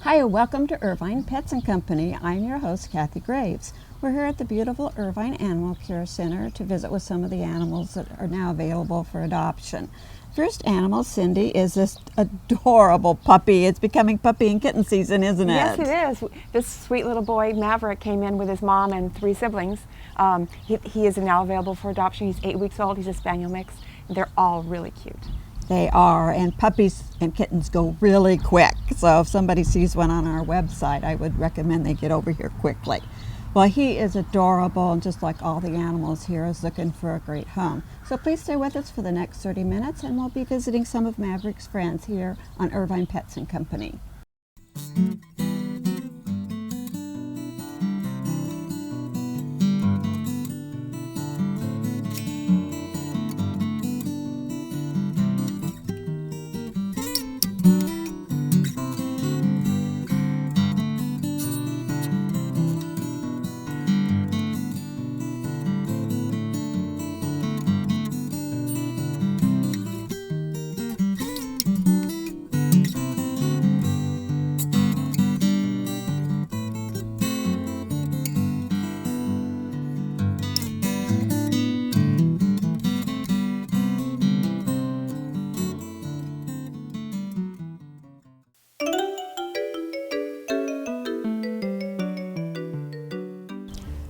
Hi, and welcome to Irvine Pets and Company. I'm your host, Kathy Graves. We're here at the beautiful Irvine Animal Care Center to visit with some of the animals that are now available for adoption. First animal, Cindy, is this adorable puppy. It's becoming puppy and kitten season, isn't it? Yes, it is. This sweet little boy, Maverick, came in with his mom and 3 siblings. He is now available for adoption. He's 8 weeks old. He's a spaniel mix. They're all really cute. They are, and puppies and kittens go really quick. So if somebody sees one on our website, I would recommend they get over here quickly. Well, he is adorable, and just like all the animals here, is looking for a great home. So please stay with us for the next 30 minutes, and we'll be visiting some of Maverick's friends here on Irvine Pets and Company.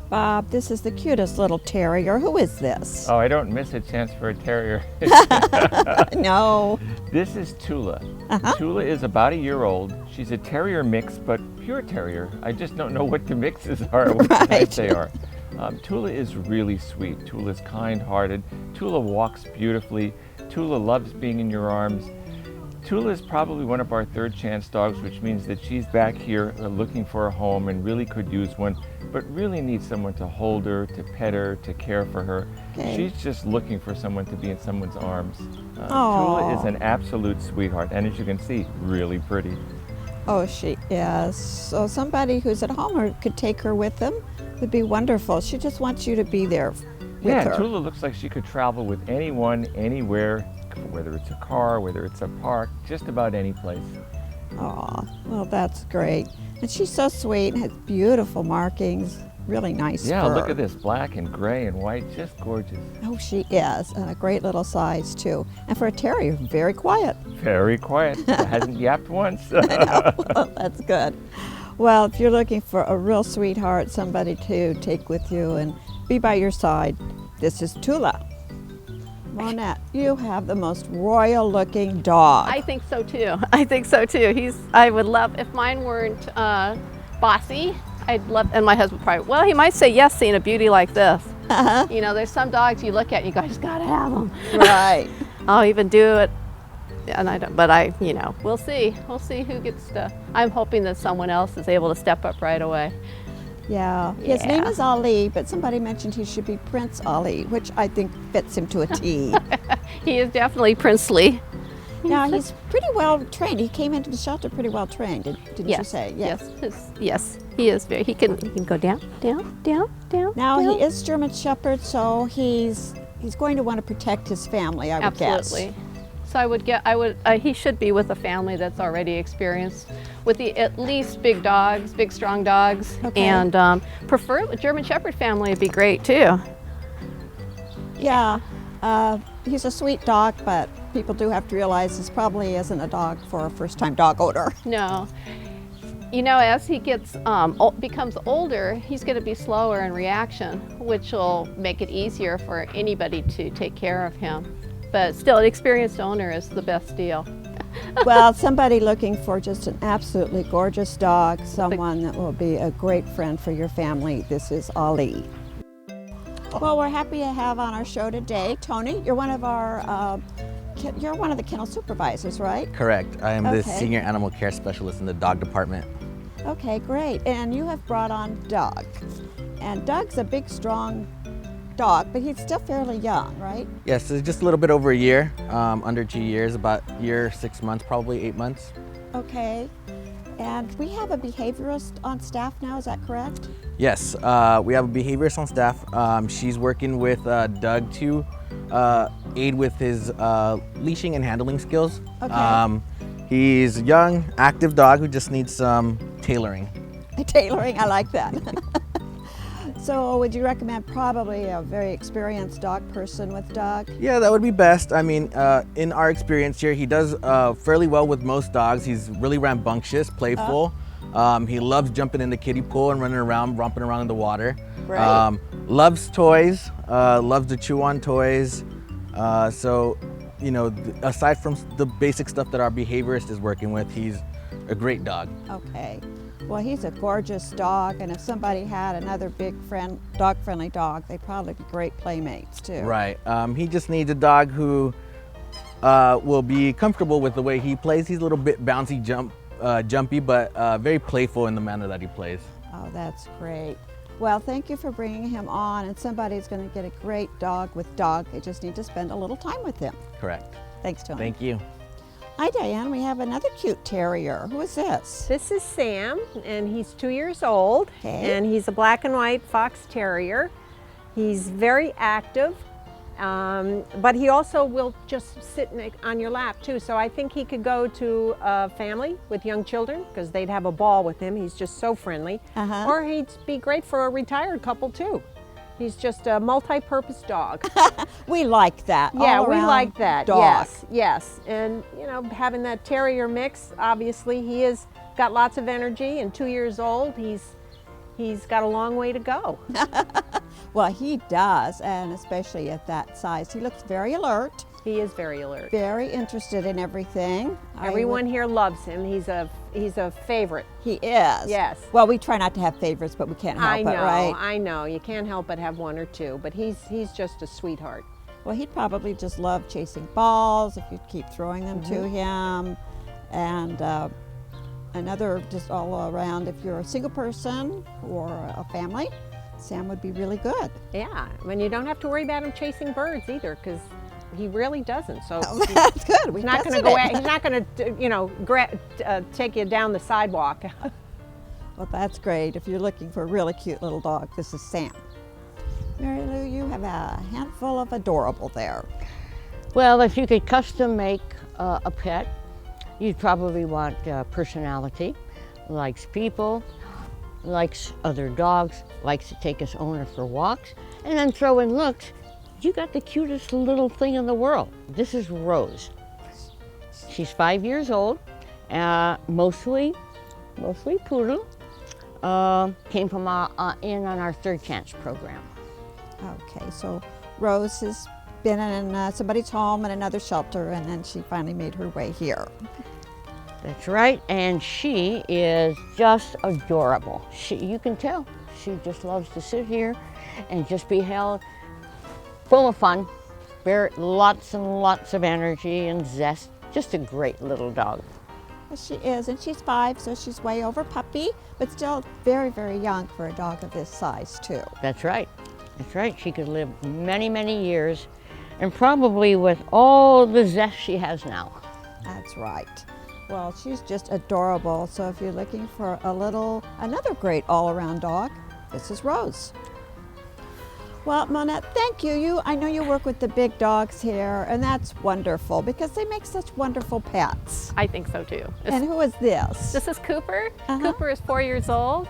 Bob, this is the cutest little terrier. Who is this? Oh, I don't miss a chance for a terrier. No. This is Tula. Tula is about a year old. She's a terrier mix, but pure terrier. I just don't know what the mixes are, what type they are. Tula is really sweet. Tula is kind-hearted. Tula walks beautifully. Tula loves being in your arms. Tula is probably one of our third chance dogs, which means that she's back here looking for a home and really could use one, but really needs someone to hold her, to pet her, to care for her. Okay. She's just looking for someone to be in someone's arms. Tula is an absolute sweetheart, and as you can see, really pretty. Oh, she is. So somebody who's at home or could take her with them would be wonderful. She just wants you to be there with her. Tula looks like she could travel with anyone, anywhere, whether it's a car, whether it's a park, just about any place. Oh, well, that's great. And she's so sweet and has beautiful markings, really nice Yeah, fur. look at this, black and gray and white, just gorgeous. Oh, she is, and a great little size, too. And for a terrier, very quiet. Very quiet, hasn't yapped once. I know. Well, that's good. Well, if you're looking for a real sweetheart, somebody to take with you and be by your side, this is Tula. Monette, you have the most royal-looking dog. I think so too. I think so too. I would love, if mine weren't bossy, I'd love, and my husband probably, well, he might say yes seeing a beauty like this. You know, there's some dogs you look at and you go, I just gotta have them. Right. I'll even do it, and I don't, but you know, we'll see. We'll see who gets to, I'm hoping that someone else is able to step up right away. Yeah. His name is Ali, but somebody mentioned he should be Prince Ali, which I think fits him to a T. He is definitely princely. Now, he's pretty well trained. He came into the shelter pretty well trained, didn't you say? Yes. Yes. He is very, he can go down, down, down, down. Now, down. he is German Shepherd, so he's going to want to protect his family, I would guess. Absolutely. So he should be with a family that's already experienced with at least big dogs, big strong dogs, Okay. and prefer a German Shepherd family would be great too. Yeah, he's a sweet dog, but people do have to realize this probably isn't a dog for a first-time dog owner. No, you know, as he becomes older, he's going to be slower in reaction, which will make it easier for anybody to take care of him. But still, an experienced owner is the best deal. Well, somebody looking for just an absolutely gorgeous dog, someone that will be a great friend for your family, this is Ali. Well, we're happy to have on our show today Tony. You're one of the kennel supervisors, right? Correct. I am the Okay. senior animal care specialist in the dog department. Okay, great. And you have brought on Doug. And Doug's a big, strong dog, but he's still fairly young, right? Yes, it's just a little bit over a year, under 2 years, about a year, 6 months, probably 8 months. Okay. And we have a behaviorist on staff now, is that correct? Yes, we have a behaviorist on staff. She's working with Doug to aid with his leashing and handling skills. Okay. He's a young, active dog who just needs some tailoring. Tailoring, I like that. So would you recommend probably a very experienced dog person with dog? Yeah, that would be best. I mean, in our experience here, he does fairly well with most dogs. He's really rambunctious, playful. He loves jumping in the kiddie pool and running around, romping around in the water. Right. Loves toys, loves to chew on toys. So, you know, aside from the basic stuff that our behaviorist is working with, he's a great dog. Okay. Well, he's a gorgeous dog, and if somebody had another big dog-friendly dog, they'd probably be great playmates too. Right. He just needs a dog who will be comfortable with the way he plays. He's a little bit bouncy, jumpy, but very playful in the manner that he plays. Oh, that's great. Well, thank you for bringing him on, and somebody's going to get a great dog with dog. They just need to spend a little time with him. Correct. Thanks, Tony. Thank you. Hi, Diane. We have another cute terrier. Who is this? This is Sam, and he's 2 years old, Okay. and he's a black and white fox terrier. He's very active, but he also will just sit on your lap too. So I think he could go to a family with young children because they'd have a ball with him. He's just so friendly. Or he'd be great for a retired couple too. He's just a multi-purpose dog. We like that. Yeah, we all-around like that. dog. Yes, yes. And you know, having that terrier mix, obviously he has got lots of energy, and 2 years old, he's got a long way to go. Well, he does, and especially at that size. He looks very alert, He is very alert. very interested in everything. Everyone here loves him. He's a favorite. He is. Yes. Well, we try not to have favorites, but we can't help I know, it, right? I know. You can't help but have one or two, but he's just a sweetheart. Well, he'd probably just love chasing balls if you'd keep throwing them to him. And another just all around, if you're a single person or a family, Sam would be really good. Yeah, and you don't have to worry about him chasing birds either, because he really doesn't. So That's good. he's not going to go. He's not going to, take you down the sidewalk. Well, that's great. If you're looking for a really cute little dog, this is Sam. Mary Lou, you have a handful of adorable there. Well, if you could custom make a pet, you'd probably want personality, likes people, likes other dogs, likes to take his owner for walks, and then throw in looks. You got the cutest little thing in the world. This is Rose. She's 5 years old, mostly poodle. Came from in on our Third Chance program. Okay, so Rose has been in somebody's home in another shelter, and then she finally made her way here. That's right, and she is just adorable. You can tell, she just loves to sit here and just be held, full of fun, lots and lots of energy and zest. Just a great little dog. Well, she is, and she's 5, so she's way over puppy, but still very, very young for a dog of this size too. That's right, that's right. She could live many, many years, and probably with all the zest she has now. That's right. Well, she's just adorable. So if you're looking for another great all-around dog, this is Rose. Well, Monette, thank you. I know you work with the big dogs here, and that's wonderful because they make such wonderful pets. I think so too. And who is this? This is Cooper. Uh-huh. Cooper is 4 years old,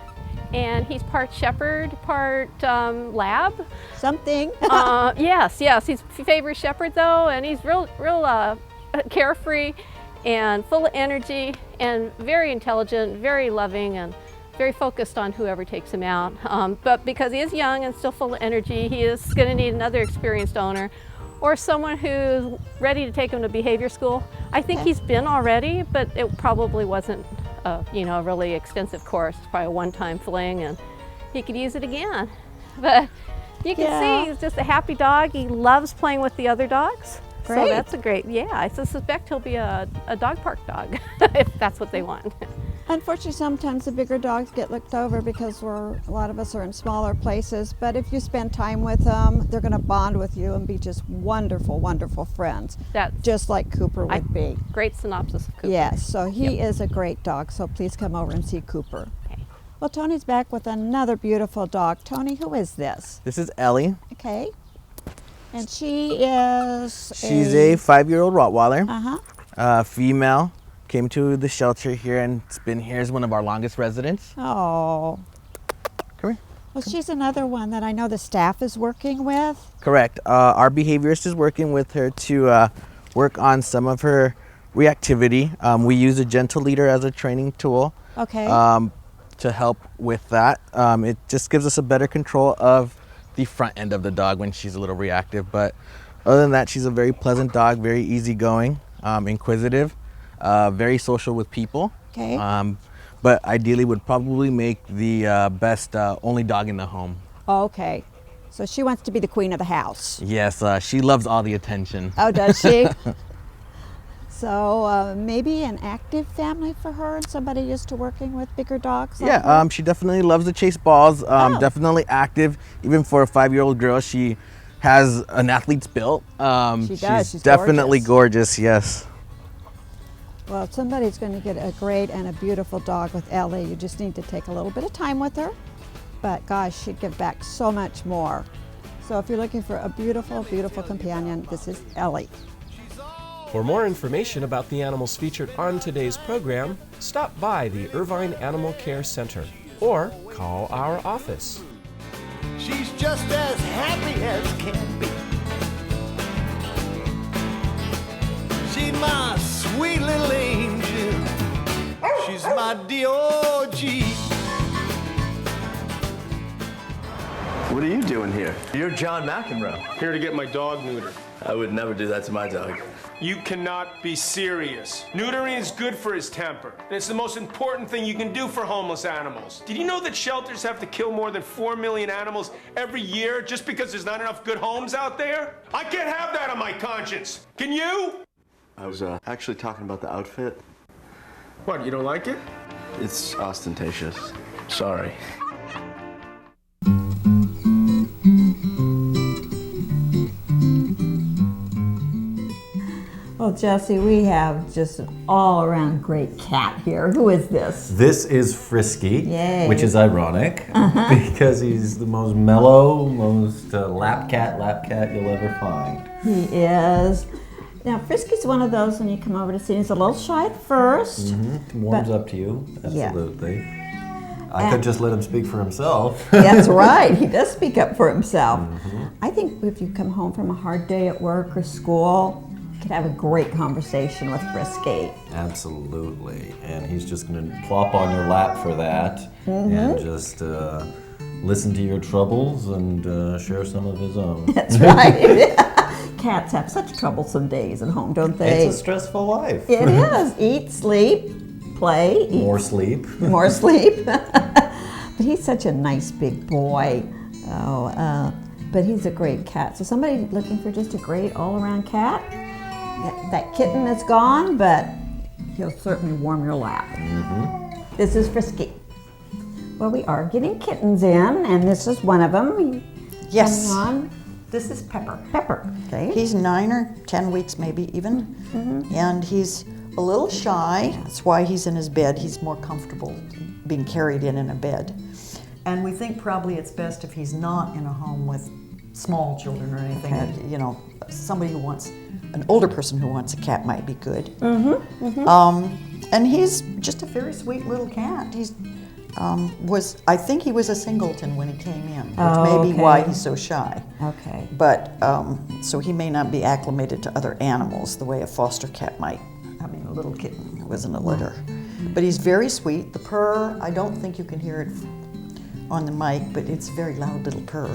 and he's part shepherd, part lab. Something. Yes, he's favorite shepherd though, and he's real carefree and full of energy and very intelligent, very loving, and very focused on whoever takes him out. But because he is young and still full of energy, he is going to need another experienced owner or someone who's ready to take him to behavior school. I think he's been already, but it probably wasn't a really extensive course. It's probably a one-time fling, and he could use it again. But you can see he's just a happy dog. He loves playing with the other dogs. Great. So that's a great, I suspect he'll be a dog park dog if that's what they want. Unfortunately, sometimes the bigger dogs get looked over because a lot of us are in smaller places, but if you spend time with them, they're going to bond with you and be just wonderful, wonderful friends, just like Cooper would be. Great synopsis of Cooper. Yes, so he is a great dog, so please come over and see Cooper. Okay. Well, Tony's back with another beautiful dog. Tony, who is this? This is Ellie. Okay. And she's a 5-year-old Rottweiler. Uh-huh. Female, came to the shelter here and it's been here as one of our longest residents. Oh. Come here. Well, she's another one that I know the staff is working with. Correct. Our behaviorist is working with her to work on some of her reactivity. We use a gentle leader as a training tool. Okay. To help with that. It just gives us a better control of the front end of the dog when she's a little reactive. But other than that, she's a very pleasant dog, very easygoing, inquisitive, very social with people. Okay. But ideally would probably make the best only dog in the home. Okay. So she wants to be the queen of the house. Yes, she loves all the attention. Oh, does she? So maybe an active family for her and somebody used to working with bigger dogs? Like Yeah, she definitely loves to chase balls, definitely active. Even for a 5-year-old girl, she has an athlete's built. She does, she's definitely gorgeous, yes. Well, somebody's going to get a great and a beautiful dog with Ellie. You just need to take a little bit of time with her. But gosh, she'd give back so much more. So if you're looking for a beautiful, beautiful companion, this is Ellie. For more information about the animals featured on today's program, stop by the Irvine Animal Care Center or call our office. She's just as happy as can be. She's my sweet little angel. She's my D.O.G. What are you doing here? You're John McEnroe. Here to get my dog neutered. I would never do that to my dog. You cannot be serious. Neutering is good for his temper. And it's the most important thing you can do for homeless animals. Did you know that shelters have to kill more than 4 million animals every year just because there's not enough good homes out there? I can't have that on my conscience. Can you? I was actually talking about the outfit. What, you don't like it? It's ostentatious. Sorry. Well, Jesse, we have just an all-around great cat here. Who is this? This is Frisky, Yay. which is ironic because he's the most mellow, most lap cat you'll ever find. He is. Now, Frisky's one of those when you come over to see him, he's a little shy at first. Warms up to you, absolutely. Yeah. I could just let him speak for himself. That's right, he does speak up for himself. I think if you come home from a hard day at work or school, you could have a great conversation with Frisky. Absolutely, and he's just going to plop on your lap for that and just listen to your troubles and share some of his own. That's right. Cats have such troublesome days at home, don't they? It's a stressful life. It is. Eat, sleep, play. More sleep. More sleep. But he's such a nice big boy. But he's a great cat. So somebody looking for just a great all-around cat? That kitten is gone, but he'll certainly warm your lap. This is Frisky. Well, we are getting kittens in, and this is one of them. Yes. This is Pepper. Pepper, okay. He's 9 or 10 weeks maybe even, and he's a little shy. That's why he's in his bed. He's more comfortable being carried in a bed. And we think probably it's best if he's not in a home with small children or anything. Okay. You know, somebody who wants, an older person who wants a cat might be good. And he's just a very sweet little cat. He's I think he was a singleton when he came in, which may be why he's so shy. Okay. But, so he may not be acclimated to other animals the way a foster cat might. I mean, a little kitten was in a litter. But he's very sweet. The purr, I don't think you can hear it on the mic, but it's a very loud little purr.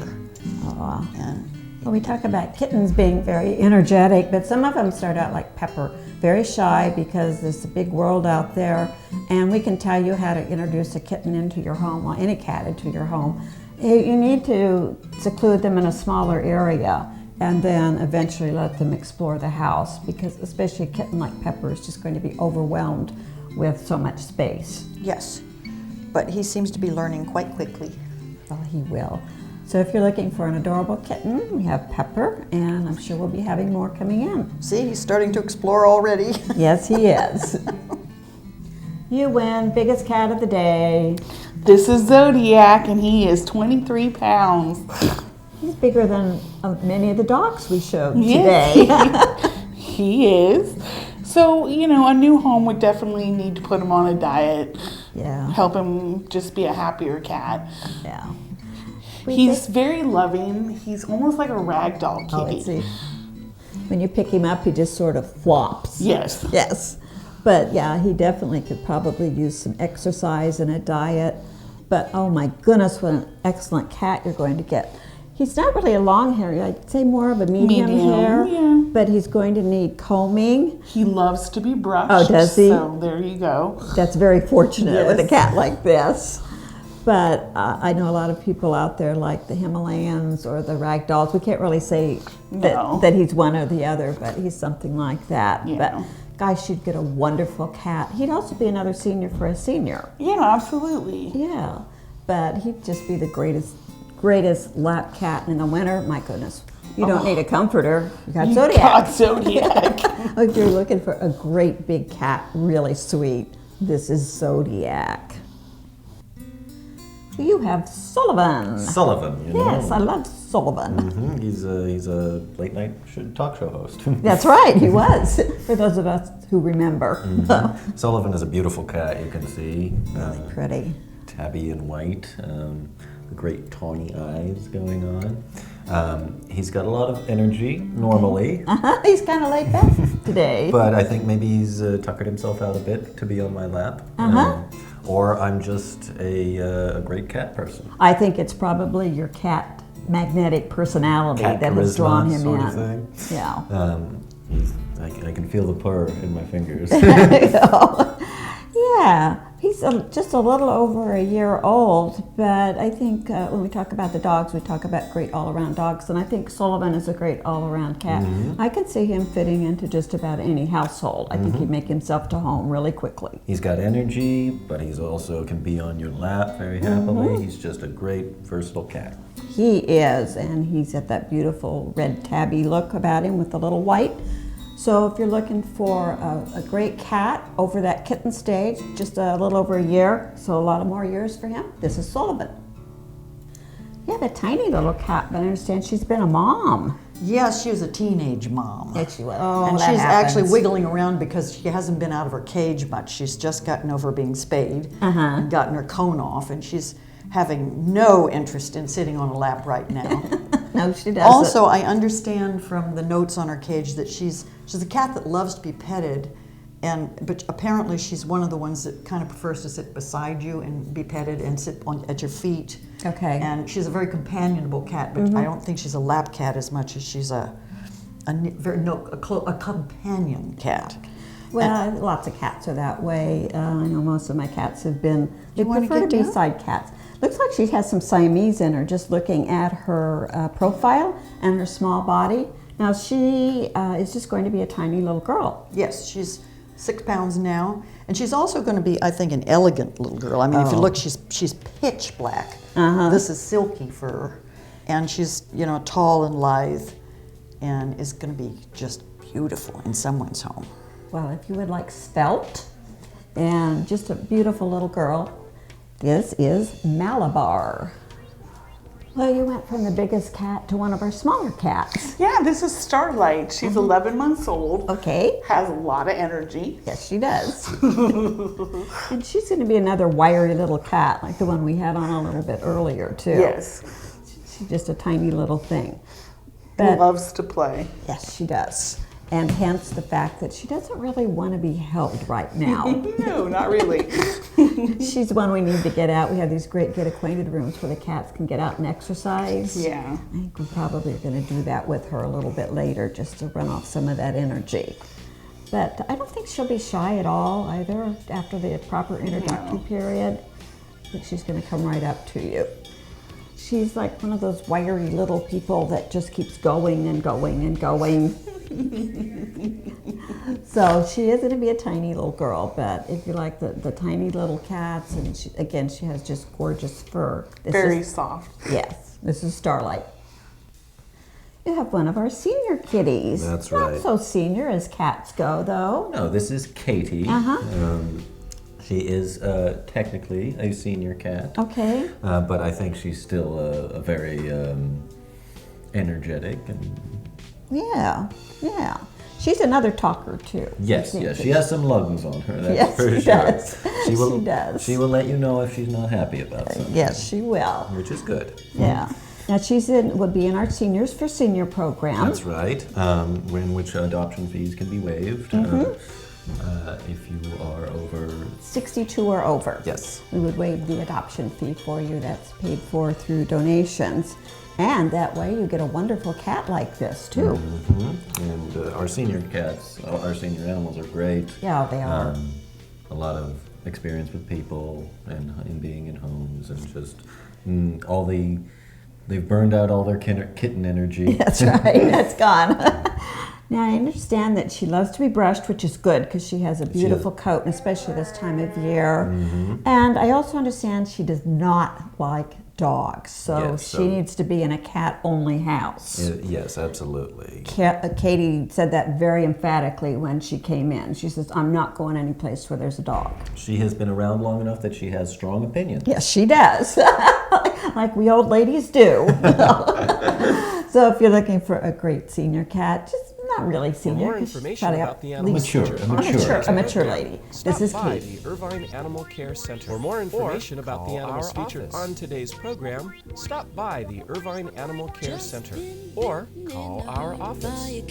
And well, we talk about kittens being very energetic, but some of them start out like Pepper, very shy because there's a big world out there, and we can tell you how to introduce a kitten into your home, or any cat into your home. You need to seclude them in a smaller area and then eventually let them explore the house, because especially a kitten like Pepper is just going to be overwhelmed with so much space. Yes, but he seems to be learning quite quickly. Well, he will. So if you're looking for an adorable kitten, we have Pepper, and I'm sure we'll be having more coming in. See, he's starting to explore already. Yes, he is. You win, biggest cat of the day. This is Zodiac, and he is 23 pounds. He's bigger than many of the dogs we showed today. He is. So, you know, a new home would definitely need to put him on a diet. Yeah. Help him just be a happier cat. Yeah. He's very loving. He's almost like a ragdoll Oh, kitty. let's see. When you pick him up, he just sort of flops. Yes. Yes. But yeah, he definitely could probably use some exercise and a diet. But oh my goodness, what an excellent cat you're going to get. He's not really a long hair. I'd say more of a medium hair. Yeah. But he's going to need combing. He loves to be brushed. Oh, does he? So there you go. That's very fortunate with a Yes. cat like this. But I know a lot of people out there like the Himalayans or the ragdolls. We can't really say that he's one or the other, but he's something like that. Yeah. But gosh, you'd get a wonderful cat. He'd also be another senior for a senior. Yeah, absolutely. Yeah, but he'd just be the greatest lap cat in the winter. My goodness, you don't need a comforter. You got Zodiac. Got Zodiac. If you're looking for a great big cat, really sweet, this is Zodiac. You have Sullivan. Sullivan, you know. Yes, I love Sullivan. He's a late night talk show host. That's right, he was. For those of us who remember. Sullivan is a beautiful cat, you can see. Really pretty. Tabby and white, the great tawny eyes going on. He's got a lot of energy normally. He's kind of laid back today. But I think maybe he's tuckered himself out a bit to be on my lap. Or I'm just a great cat person. I think it's probably your cat magnetic personality Cat that has drawn him sort in. of thing. Yeah. I can feel the purr in my fingers. Yeah, he's just a little over a year old, but I think when we talk about the dogs, we talk about great all-around dogs, and I think Sullivan is a great all-around cat. I can see him fitting into just about any household. I think he'd make himself to home really quickly. He's got energy, but he's also can be on your lap very happily. He's just a great, versatile cat. He is, and he's got that beautiful red tabby look about him with the little white. So if you're looking for a great cat over that kitten stage, just a little over a year, so a lot of more years for him, this is Sullivan. You have a tiny little cat, but I understand she's been a mom. Yes, she was a teenage mom. Yes, she was. Oh, and that she's happens. actually wiggling around because she hasn't been out of her cage much. She's just gotten over being spayed and gotten her cone off, and she's having no interest in sitting on a lap right now. No, she doesn't. Also, I understand from the notes on her cage that she's a cat that loves to be petted, but apparently she's one of the ones that kind of prefers to sit beside you and be petted and sit at your feet. Okay. And she's a very companionable cat, but I don't think she's a lap cat as much as she's a companion cat. Well, lots of cats are that way. I know most of my cats have been, they prefer to be side cats. Looks like she has some Siamese in her, just looking at her profile and her small body. Now she is just going to be a tiny little girl. Yes, she's 6 pounds now, and she's also going to be, I think, an elegant little girl. I mean, if you look, she's pitch black. This is silky fur, and she's tall and lithe, and is going to be just beautiful in someone's home. Well, if you would like svelte and just a beautiful little girl, this is Malabar. Well, you went from the biggest cat to one of our smaller cats. Yeah, this is Starlight. She's 11 months old. Okay. Has a lot of energy. Yes, she does. And she's going to be another wiry little cat, like the one we had on a little bit earlier, too. Yes. She's just a tiny little thing. But loves to play. Yes, she does. And hence the fact that she doesn't really want to be held right now. No, not really. She's one we need to get out. We have these great get acquainted rooms where the cats can get out and exercise. Yeah. I think we probably are going to do that with her a little bit later just to run off some of that energy. But I don't think she'll be shy at all either after the proper introductory period. I think she's going to come right up to you. She's like one of those wiry little people that just keeps going and going and going. So she is going to be a tiny little girl, but if you like the tiny little cats, and she has just gorgeous fur. Very soft. Yes, this is Starlight. You have one of our senior kitties. That's right. Not so senior as cats go, though. No, this is Katie. She is technically a senior cat. Okay. But I think she's still a very energetic and... Yeah, yeah. She's another talker too. Yes, yes, she has some lungs on her. That's Yes, for she sure. does. She will. She does. She will let you know if she's not happy about something. Yes, she will. Which is good. Yeah. Now would be in our Seniors for Senior program. That's right. In which adoption fees can be waived if you are over 62 or over. Yes. We would waive the adoption fee for you. That's paid for through donations. And that way you get a wonderful cat like this too. And our senior cats, our senior animals are great. Yeah, they are. A lot of experience with people and in being in homes and just they've burned out all their kitten energy. That's right, that's gone. Now I understand that she loves to be brushed, which is good because she has a beautiful coat, and especially this time of year. And I also understand she does not like dogs, so she needs to be in a cat-only house. Yes, absolutely. Katie said that very emphatically when she came in. She says, I'm not going any place where there's a dog. She has been around long enough that she has strong opinions. Yes, she does. Like we old ladies do. So if you're looking for a great senior cat, just not really senior. For more information about the animal a mature lady. This is by Kate. the Irvine Animal Care Center. For more information about the animals featured on today's program, stop by the Irvine Animal Care Center or call our office.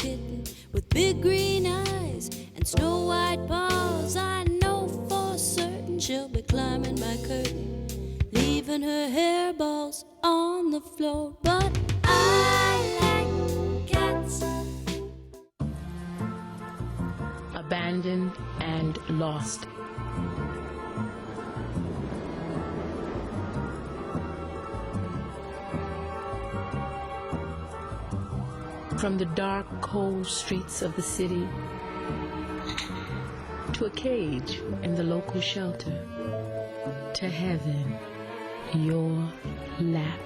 With big green eyes and snow white paws, I know for certain she'll be climbing my curtain, leaving her hairballs on the floor. But I like cats. Abandoned and lost. From the dark, cold streets of the city to a cage in the local shelter, to heaven, your lap.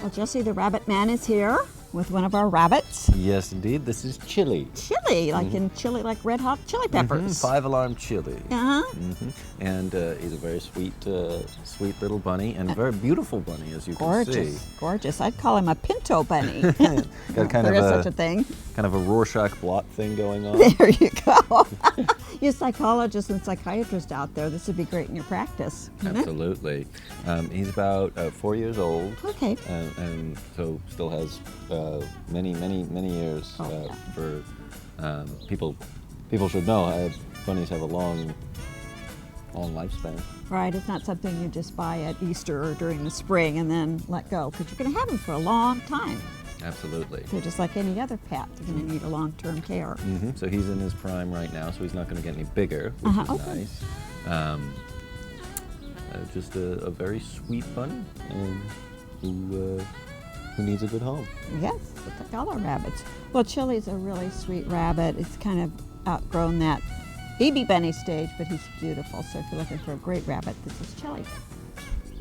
Well, Jesse the Rabbit Man is here with one of our rabbits. Yes, indeed. This is Chili. Chili, like in chili, like red hot chili peppers. 5-alarm Chili. Uh-huh. And he's a very sweet, sweet little bunny, and a very beautiful bunny, as you can see. Gorgeous, gorgeous. I'd call him a pinto bunny. Got kind there of is such a thing. Kind of a Rorschach blot thing going on. There you go. You psychologists and psychiatrists out there, this would be great in your practice. Absolutely. He's about 4 years old. Okay. And so still has many years for people. People should know bunnies have a long lifespan. Right, it's not something you just buy at Easter or during the spring and then let go, because you're going to have them for a long time. Absolutely. They're just like any other pet. They're going to need a long-term care. So he's in his prime right now, so he's not going to get any bigger, which is nice. Just a very sweet bunny who needs a good home. Yes, like all our rabbits. Well, Chili's a really sweet rabbit. It's kind of outgrown that baby bunny stage, but he's beautiful. So if you're looking for a great rabbit, this is Chili.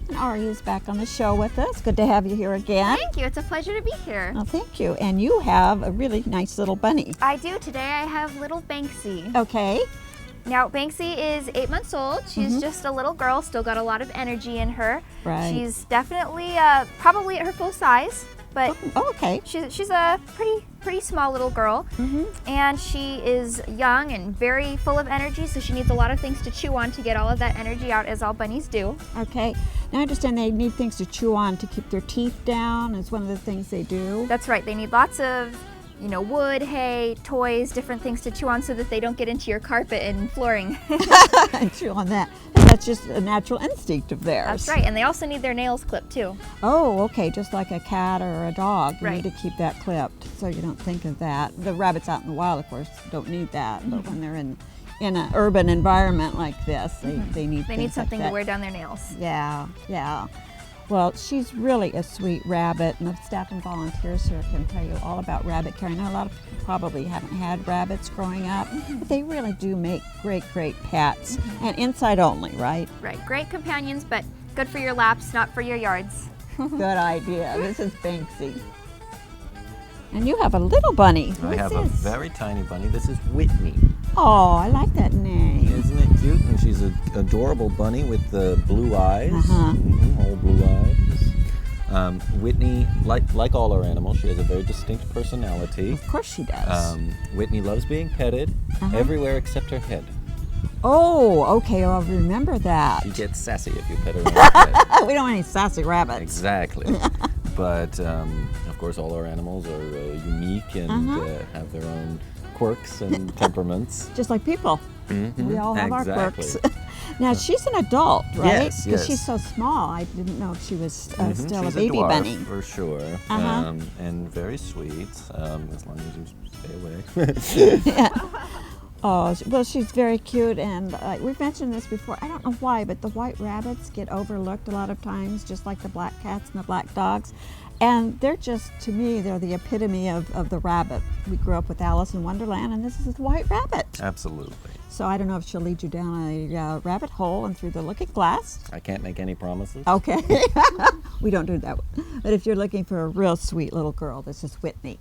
And Ari is back on the show with us. Good to have you here again. Thank you. It's a pleasure to be here. Oh, thank you. And you have a really nice little bunny. I do. Today I have little Banksy. Okay. Now, Banksy is 8 months old. She's just a little girl, still got a lot of energy in her. Right. She's definitely probably at her full size, but okay. She's a pretty small little girl, and she is young and very full of energy, so she needs a lot of things to chew on to get all of that energy out, as all bunnies do. Okay. Now I understand they need things to chew on to keep their teeth down. Is one of the things they do. That's right. They need lots of wood, hay, toys, different things to chew on so that they don't get into your carpet and flooring. Chew on that. And that's just a natural instinct of theirs. That's right. And they also need their nails clipped too. Oh, okay. Just like a cat or a dog. You Right. need to keep that clipped so you don't think of that. The rabbits out in the wild, of course, don't need that. But when they're in an urban environment like this, they need They need something like to wear down their nails. Yeah, yeah. Well, she's really a sweet rabbit, and the staff and volunteers here can tell you all about rabbit care. I know a lot of people probably haven't had rabbits growing up, but they really do make great pets, and inside only, right? Right, great companions, but good for your laps, not for your yards. Good idea. This is Banksy. And you have a little bunny. I have a very tiny bunny. This is Whitney. Oh, I like that name. Isn't it cute? And she's an adorable bunny with the blue eyes. All blue eyes. Whitney, like all our animals, she has a very distinct personality. Of course she does. Whitney loves being petted everywhere except her head. Oh, okay. I'll remember that. She gets sassy if you pet her on the head. We don't want any sassy rabbits. Exactly. But, of course, all our animals are unique and have their own quirks and temperaments. Just like people. We all have our quirks. Now, she's an adult, right? Yes, Because she's so small. I didn't know if she was still she's a baby dwarf, bunny. for sure. And very sweet, as long as you stay away. Oh, well, she's very cute, and we've mentioned this before. I don't know why, but the white rabbits get overlooked a lot of times, just like the black cats and the black dogs. And they're just, to me, they're the epitome of the rabbit. We grew up with Alice in Wonderland, and this is the white rabbit. Absolutely. So I don't know if she'll lead you down a rabbit hole and through the looking glass. I can't make any promises. Okay. We don't do that one. But if you're looking for a real sweet little girl, this is Whitney.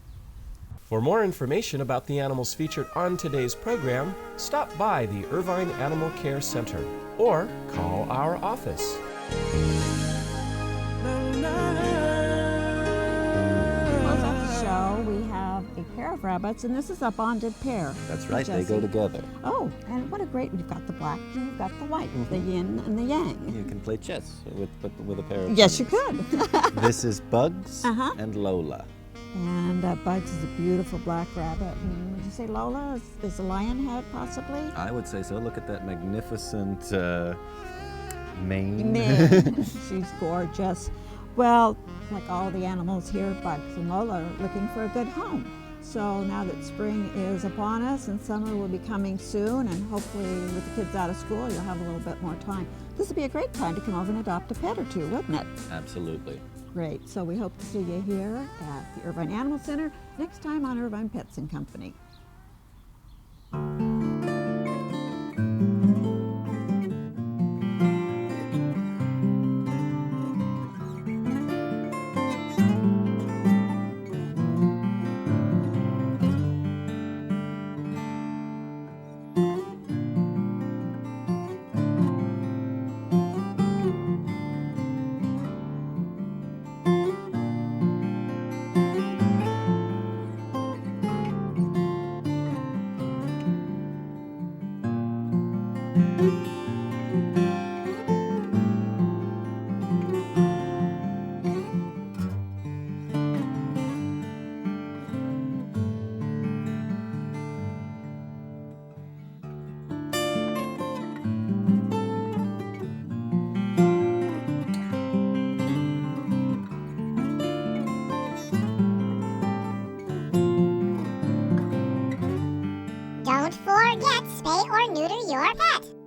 For more information about the animals featured on today's program, stop by the Irvine Animal Care Center or call our office. Show, we have a pair of rabbits, and this is a bonded pair. That's right, they go together. Oh, and what a great, you've got the black and you've got the white, the yin and the yang. You can play chess with a pair of Yes, friends. you could. This is Bugs and Lola. And Bugs is a beautiful black rabbit. And would you say Lola is a lion head, possibly? I would say so. Look at that magnificent mane. She's gorgeous. Well, like all the animals here, Bugs and Lola are looking for a good home. So now that spring is upon us and summer will be coming soon, and hopefully with the kids out of school, you'll have a little bit more time. This would be a great time to come over and adopt a pet or two, wouldn't it? Absolutely. Great. So we hope to see you here at the Irvine Animal Center next time on Irvine Pets and Company. Don't forget, spay or neuter your pet.